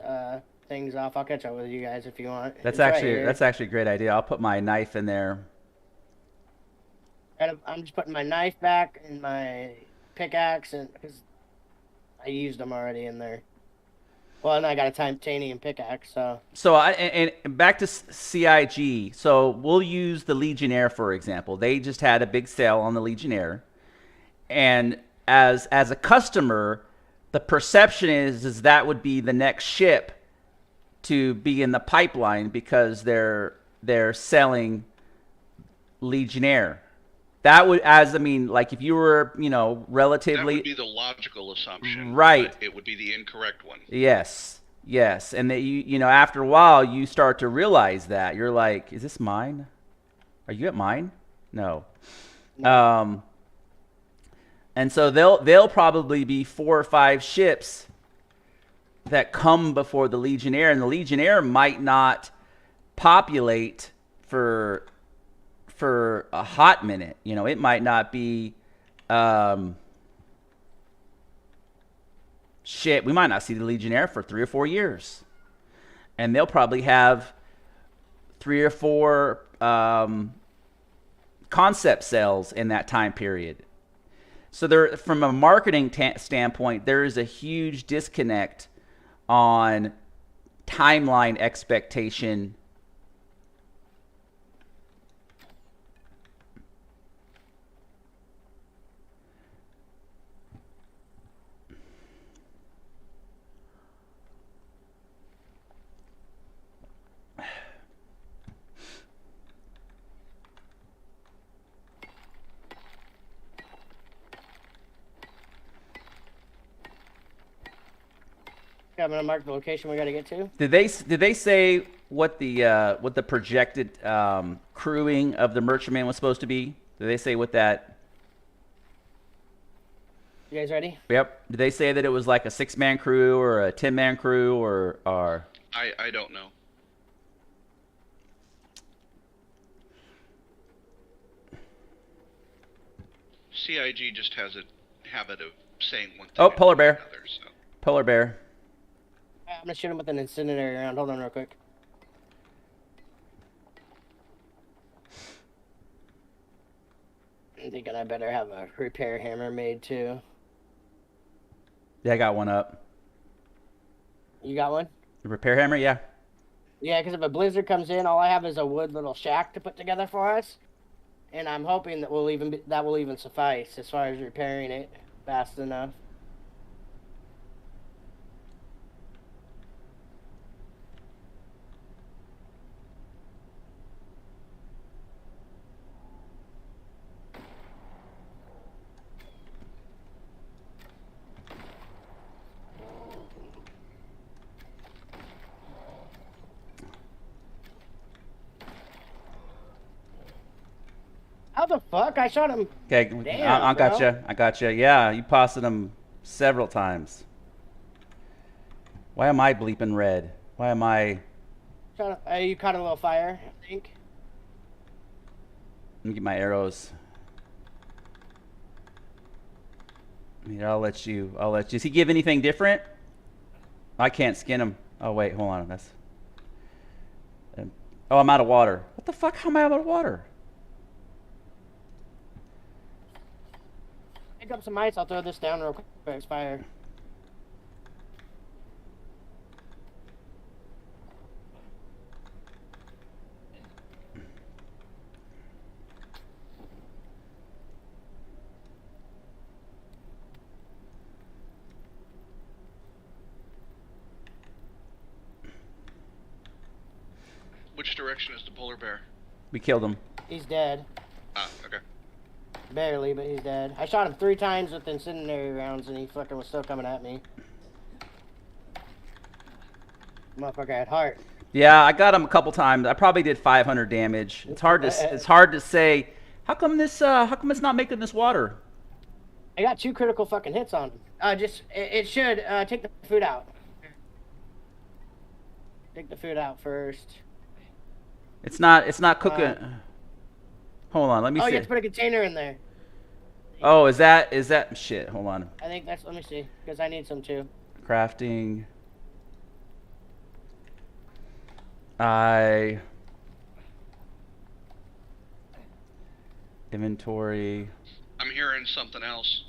things off. I'll catch up with you guys if you want. That's It's right actually here. a great idea. I'll put my knife in there. I'm just putting my knife back and my pickaxe, and because I used them already in there. Well, and I got a titanium pickaxe, so. So and back to CIG. So we'll use the Legionnaire for example. They just had a big sale on the Legionnaire, and as a customer, the perception is that would be the next ship to be in the pipeline because they're selling Legionnaire. That would, like if you were, relatively. That would be the logical assumption. Right. But it would be the incorrect one. Yes. And that after a while, you start to realize that. You're like, is this mine? Are you at mine? No. And so they'll probably be 4 or 5 ships that come before the Legionnaire, and the Legionnaire might not populate for a hot minute. It might not be shit. We might not see the Legionnaire for 3 or 4 years, and they'll probably have 3 or 4 concept sales in that time period. So there, from a marketing standpoint, there is a huge disconnect on timeline expectation. I'm gonna mark the location we gotta get to. Did they say what the projected crewing of the Merchantman was supposed to be? Did they say what that? You guys ready? Yep. Did they say that it was like a 6-man crew or a 10-man crew or? I don't know. CIG just has a habit of saying one thing. Oh, polar bear. Another, so. Polar bear. I'm gonna shoot him with an incendiary round. Hold on real quick. I'm thinking I better have a repair hammer made too. Yeah, I got one up. You got one? The repair hammer, yeah. Yeah, because if a blizzard comes in, all I have is a wood little shack to put together for us, and I'm hoping that that will even suffice as far as repairing it fast enough. How the fuck? I shot him. Okay, Damn, I bro. gotcha. I gotcha. Yeah, you posted them several times. Why am I bleeping red? Why am I? You caught a little fire, I think. Let me get my arrows. Here, I'll let you. Does he give anything different? I can't skin him. Oh wait, hold on. That's. Oh, I'm out of water. What the fuck? How am I out of water? Pick up some ice. I'll throw this down real quick. It's fire. Which direction is the polar bear? We killed him. He's dead. Ah, okay. Barely, but he's dead. I shot him 3 times with incendiary rounds, and he fucking was still coming at me. Motherfucker had heart. Yeah, I got him a couple times. I probably did 500 damage. It's hard to say. How come it's not making this water? I got 2 critical fucking hits on him. It should take the food out. Take the food out first. It's not cooking. Hold on, let me Oh, see. you have to put a container in there. Oh, is that shit? Hold on. I think that's. Let me see, because I need some too. Crafting. Inventory. I'm hearing something else.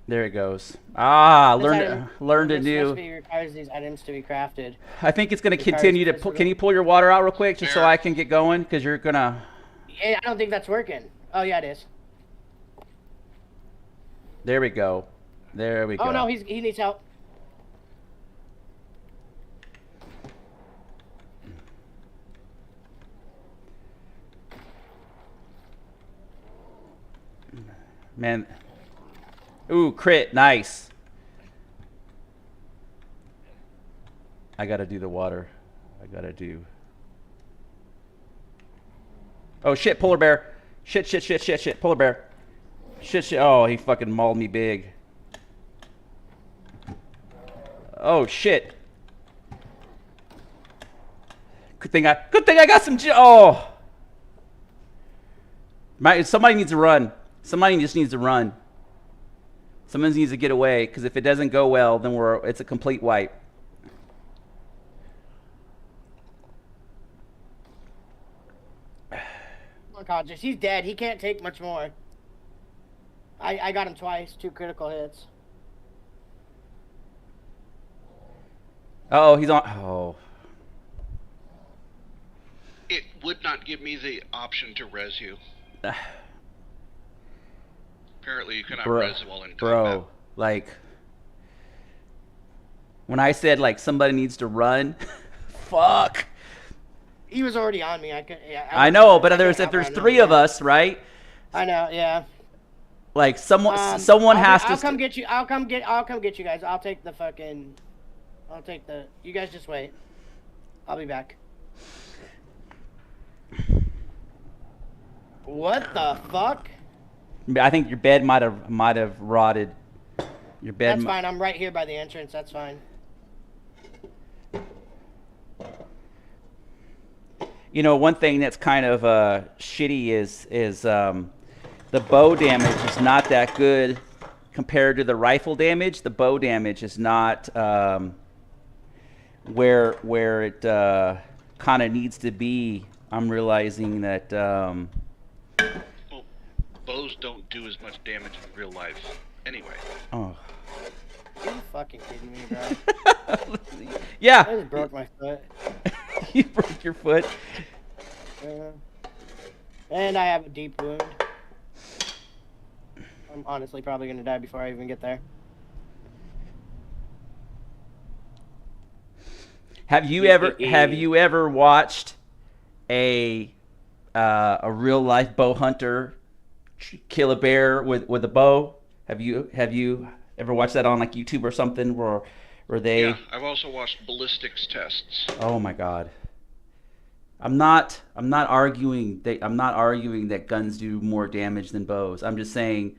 There it goes. Ah, This learned a this new. recipe requires these items to be crafted. I think it's going to requires continue to specific- can you pull your water out real quick just so There. I can get going? Because you're going to. Yeah, I don't think that's working. Oh yeah, it is. There we go. There we go. Oh no, he needs help. Man. Ooh, crit. Nice. I got to do the water. I got to do. Oh, shit. Polar bear. Shit. Polar bear. Shit. Oh, he fucking mauled me big. Oh, shit. Good thing I got some. Oh. Somebody needs to run. Somebody just needs to run. Someone needs to get away, because if it doesn't go well, then it's a complete wipe. Unconscious. He's dead. He can't take much more. I got him twice. 2 critical hits. Oh, he's on. Oh. It would not give me the option to res you. Apparently you cannot res while in combat. Bro, like, when I said, like, somebody needs to run, fuck. He was already on me. I could. Yeah, I know, but if there's 3 of us, right? I know. Yeah. Like, someone has to. I'll come get you. I'll come get you guys. I'll take the. You guys just wait. I'll be back. What the fuck? I think your bed might have rotted. Your bed. That's fine. I'm right here by the entrance. That's fine. You know, one thing that's kind of shitty is the bow damage is not that good compared to the rifle damage. The bow damage is not where it kind of needs to be. I'm realizing that. Well, bows don't do as much damage in real life, anyway. Oh. fucking kidding me, bro? I Yeah. just broke my foot. You broke your foot. And I have a deep wound. I'm honestly probably gonna die before I even get there. Have you ever watched a real life bow hunter kill a bear with a bow? Have you ever watched that on like YouTube or something where they? Yeah, I've also watched ballistics tests. Oh my God. I'm not arguing that guns do more damage than bows. I'm just saying,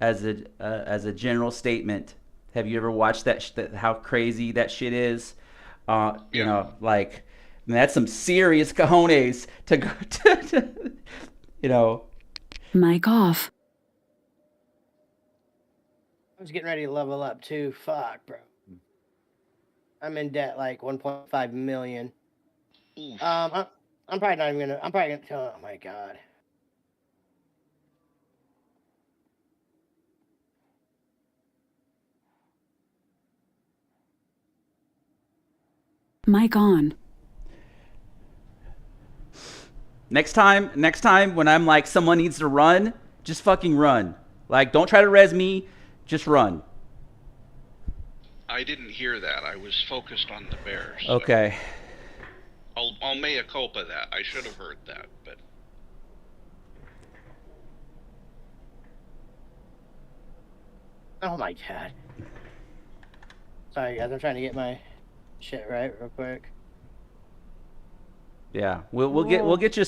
as a general statement, have you ever watched that how crazy that shit is? You Yeah. know, like, man, that's some serious cojones to go to, you know. Mic off. I was getting ready to level up too. Fuck, bro. I'm in debt like 1.5 million. Oof. I'm probably not even gonna. I'm probably gonna. Oh my God. Mic on. Next time when I'm like someone needs to run, just fucking run. Like, don't try to res me, just run. I didn't hear that. I was focused on the bears. So Okay. I'll mea culpa that. I should have heard that, but Oh my God. Sorry guys, I'm trying to get my shit right real quick. Yeah, we'll get you